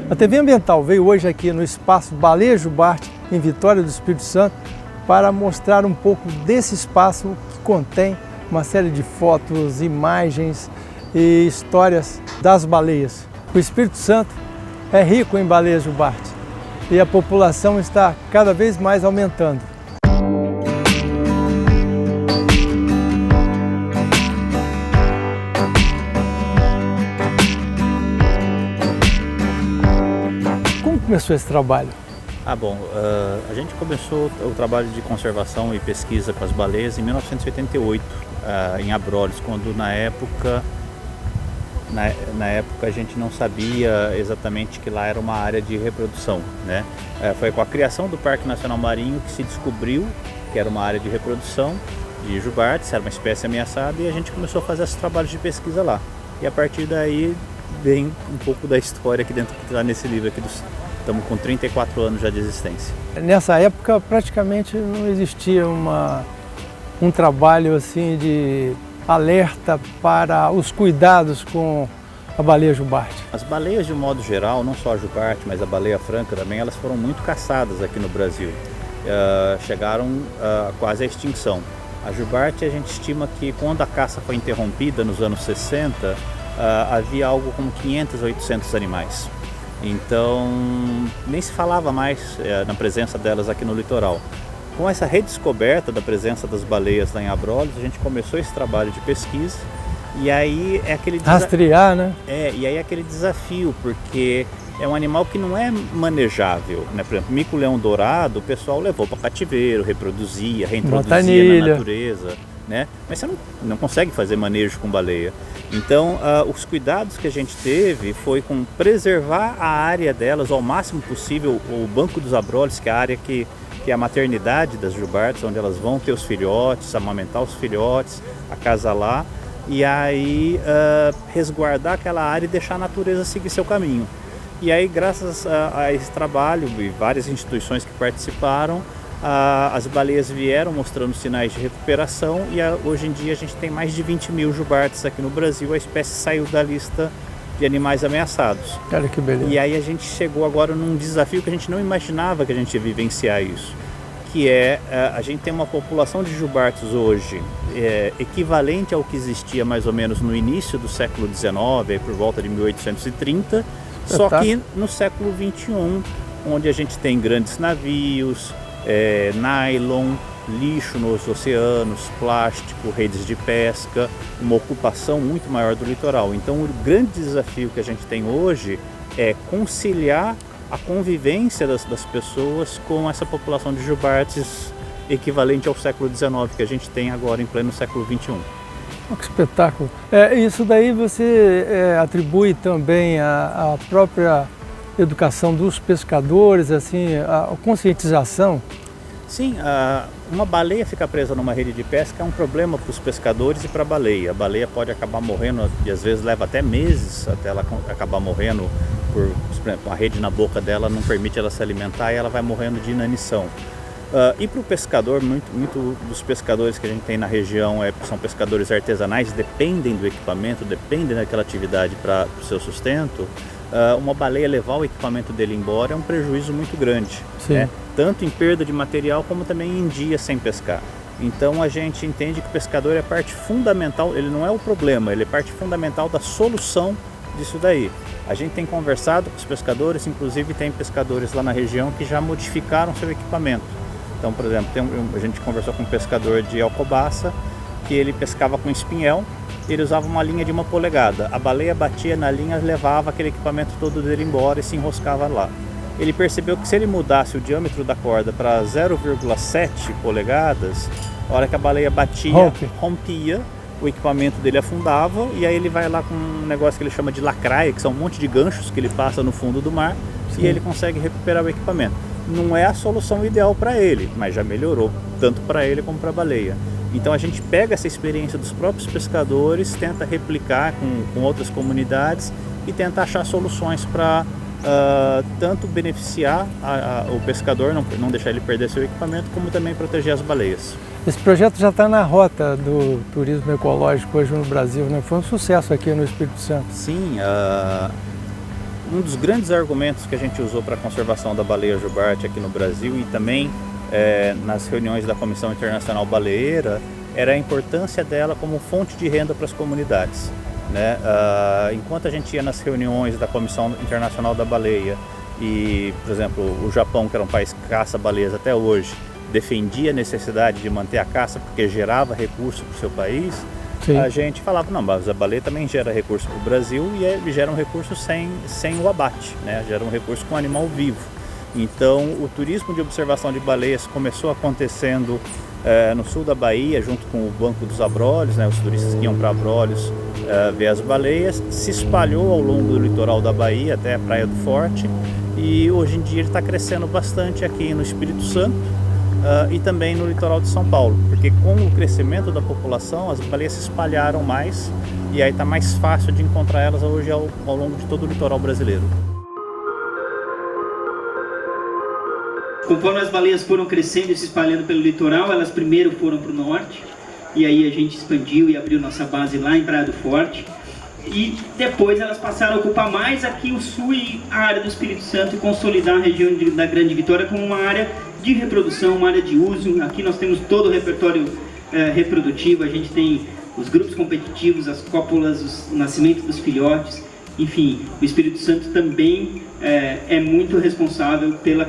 A TV Ambiental veio hoje aqui no espaço Baleia Jubarte, em Vitória do Espírito Santo, para mostrar um pouco desse espaço que contém uma série de fotos, imagens e histórias das baleias. O Espírito Santo é rico em baleias jubarte e a população está cada vez mais aumentando. Como começou esse trabalho? A gente começou o trabalho de conservação e pesquisa com as baleias em 1988, em Abrolhos, quando na época a gente não sabia exatamente que lá era uma área de reprodução, né? Foi com a criação do Parque Nacional Marinho que se descobriu que era uma área de reprodução de jubartes, era uma espécie ameaçada, e a gente começou a fazer esses trabalhos de pesquisa lá. E a partir daí vem um pouco da história aqui dentro, que está nesse livro aqui. Estamos com 34 anos já de existência. Nessa época praticamente não existia um trabalho assim de alerta para os cuidados com a baleia jubarte. As baleias de um modo geral, não só a jubarte, mas a baleia franca também, elas foram muito caçadas aqui no Brasil. Chegaram quase à extinção. A jubarte, a gente estima que quando a caça foi interrompida nos anos 60, havia algo como 500 a 800 animais. Então, nem se falava mais na presença delas aqui no litoral. Com essa redescoberta da presença das baleias lá em Abrolhos, a gente começou esse trabalho de pesquisa, e aí é aquele rastrear, né? E aí é aquele desafio, porque é um animal que não é manejável, né? Por exemplo, mico-leão dourado, o pessoal levou para cativeiro, reproduzia, reintroduzia na natureza, né? Mas você não consegue fazer manejo com baleia. Então, os cuidados que a gente teve foi com preservar a área delas ao máximo possível, o Banco dos Abrolhos, que é a área que é a maternidade das jubartes, onde elas vão ter os filhotes, amamentar os filhotes, acasalar, e aí resguardar aquela área e deixar a natureza seguir seu caminho. E aí, graças a esse trabalho e várias instituições que participaram, as baleias vieram mostrando sinais de recuperação, e hoje em dia a gente tem mais de 20 mil jubartes aqui no Brasil. A espécie saiu da lista de animais ameaçados. Olha que beleza. E aí a gente chegou agora num desafio que a gente não imaginava que a gente ia vivenciar isso, que é a gente tem uma população de jubartes hoje equivalente ao que existia mais ou menos no início do século XIX, por volta de 1830, só que no século XXI, onde a gente tem grandes navios, nylon, lixo nos oceanos, plástico, redes de pesca, uma ocupação muito maior do litoral. Então o grande desafio que a gente tem hoje é conciliar a convivência das pessoas com essa população de jubartes equivalente ao século XIX que a gente tem agora em pleno século XXI. Oh, que espetáculo! Isso daí você atribui também à própria educação dos pescadores, assim, a conscientização? Sim, uma baleia ficar presa numa rede de pesca é um problema para os pescadores e para a baleia. A baleia pode acabar morrendo, e às vezes leva até meses até ela acabar morrendo, por exemplo, a rede na boca dela não permite ela se alimentar e ela vai morrendo de inanição. E para o pescador, muito dos pescadores que a gente tem na região são pescadores artesanais, dependem do equipamento, dependem daquela atividade para o seu sustento. Uma baleia levar o equipamento dele embora é um prejuízo muito grande, né? Tanto em perda de material como também em dias sem pescar. Então a gente entende que o pescador é parte fundamental, ele não é o problema, ele é parte fundamental da solução disso daí. A gente tem conversado com os pescadores, inclusive tem pescadores lá na região que já modificaram seu equipamento. Então, por exemplo, a gente conversou com um pescador de Alcobaça, que ele pescava com espinhel. Ele usava uma linha de 1 polegada. A baleia batia na linha, levava aquele equipamento todo dele embora e se enroscava lá. Ele percebeu que se ele mudasse o diâmetro da corda para 0,7 polegadas, a hora que a baleia batia, rompia, o equipamento dele afundava, e aí ele vai lá com um negócio que ele chama de lacraia, que são um monte de ganchos que ele passa no fundo do mar. Sim. E ele consegue recuperar o equipamento. Não é a solução ideal para ele, mas já melhorou, tanto para ele como para a baleia. Então a gente pega essa experiência dos próprios pescadores, tenta replicar com outras comunidades e tenta achar soluções para tanto beneficiar o pescador, não deixar ele perder seu equipamento, como também proteger as baleias. Esse projeto já está na rota do turismo ecológico hoje no Brasil, né? Foi um sucesso aqui no Espírito Santo. Sim, Um dos grandes argumentos que a gente usou para a conservação da baleia jubarte aqui no Brasil e também nas reuniões da Comissão Internacional Baleeira era a importância dela como fonte de renda para as comunidades, né? Enquanto a gente ia nas reuniões da Comissão Internacional da Baleia e, por exemplo, o Japão, que era um país que caça baleias até hoje, defendia a necessidade de manter a caça porque gerava recurso para o seu país, sim, a gente falava, não, mas a baleia também gera recurso para o Brasil e gera um recurso sem o abate, né? Gera um recurso com animal vivo. Então o turismo de observação de baleias começou acontecendo no sul da Bahia, junto com o Banco dos Abrolhos, né? Os turistas que iam para Abrolhos ver as baleias, se espalhou ao longo do litoral da Bahia até a Praia do Forte, e hoje em dia ele está crescendo bastante aqui no Espírito Santo e também no litoral de São Paulo, porque com o crescimento da população as baleias se espalharam mais e aí está mais fácil de encontrar elas hoje ao longo de todo o litoral brasileiro. Conforme as baleias foram crescendo e se espalhando pelo litoral, elas primeiro foram para o norte, e aí a gente expandiu e abriu nossa base lá em Praia do Forte, e depois elas passaram a ocupar mais aqui o sul e a área do Espírito Santo e consolidar a região da Grande Vitória como uma área de reprodução, uma área de uso. Aqui nós temos todo o repertório reprodutivo, a gente tem os grupos competitivos, as cópulas, o nascimento dos filhotes, enfim, o Espírito Santo também é muito responsável pelo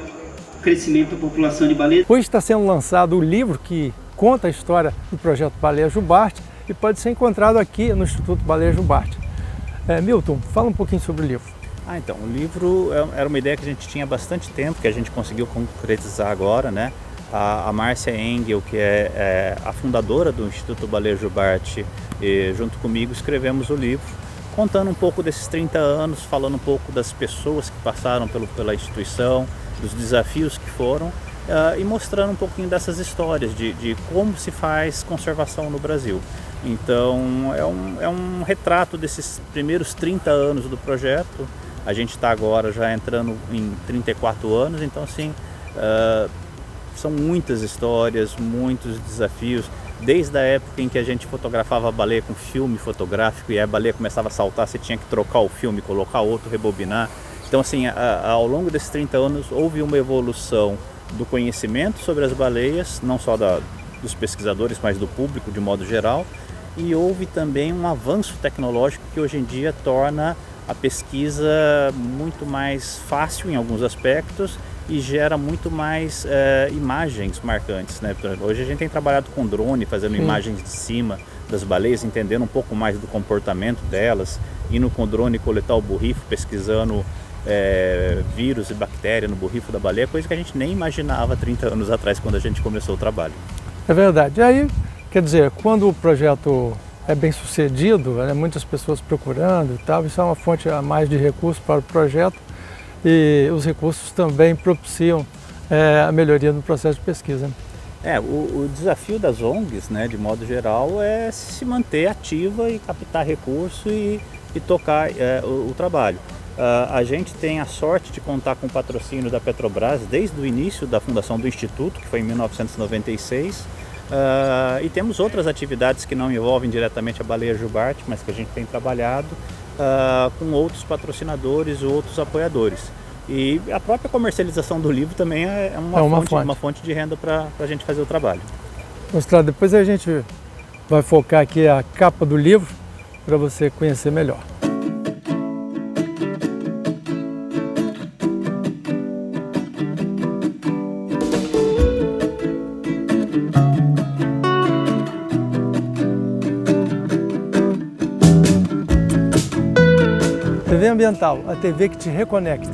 crescimento da população de baleias. Hoje está sendo lançado o livro que conta a história do projeto Baleia Jubarte e pode ser encontrado aqui no Instituto Baleia Jubarte. Milton, fala um pouquinho sobre o livro. Então, o livro era uma ideia que a gente tinha há bastante tempo, que a gente conseguiu concretizar agora, né? A Márcia Engel, que é a fundadora do Instituto Baleia Jubarte, e junto comigo escrevemos o livro, contando um pouco desses 30 anos, falando um pouco das pessoas que passaram pela instituição, dos desafios que foram, e mostrando um pouquinho dessas histórias de como se faz conservação no Brasil. Então é um retrato desses primeiros 30 anos do projeto. A gente está agora já entrando em 34 anos, então assim, são muitas histórias, muitos desafios, desde a época em que a gente fotografava a baleia com filme fotográfico e a baleia começava a saltar, você tinha que trocar o filme, colocar outro, rebobinar. Então assim, ao longo desses 30 anos houve uma evolução do conhecimento sobre as baleias, não só dos pesquisadores, mas do público de modo geral, e houve também um avanço tecnológico que hoje em dia torna a pesquisa muito mais fácil em alguns aspectos e gera muito mais imagens marcantes, né? Hoje a gente tem trabalhado com drone, fazendo imagens de cima das baleias, entendendo um pouco mais do comportamento delas, indo com o drone coletar o borrifo, pesquisando vírus e bactéria no borrifo da baleia, coisa que a gente nem imaginava 30 anos atrás, quando a gente começou o trabalho. É verdade. E aí, quer dizer, quando o projeto é bem sucedido, muitas pessoas procurando e tal, isso é uma fonte a mais de recursos para o projeto, e os recursos também propiciam a melhoria no processo de pesquisa. O desafio das ONGs, né, de modo geral, é se manter ativa e captar recurso e tocar o trabalho. A gente tem a sorte de contar com o patrocínio da Petrobras desde o início da fundação do Instituto, que foi em 1996, e temos outras atividades que não envolvem diretamente a baleia jubarte, mas que a gente tem trabalhado com outros patrocinadores ou outros apoiadores. E a própria comercialização do livro também é uma fonte de renda para a gente fazer o trabalho. Mostrar, depois a gente vai focar aqui a capa do livro para você conhecer melhor. TV Ambiental, a TV que te reconecta.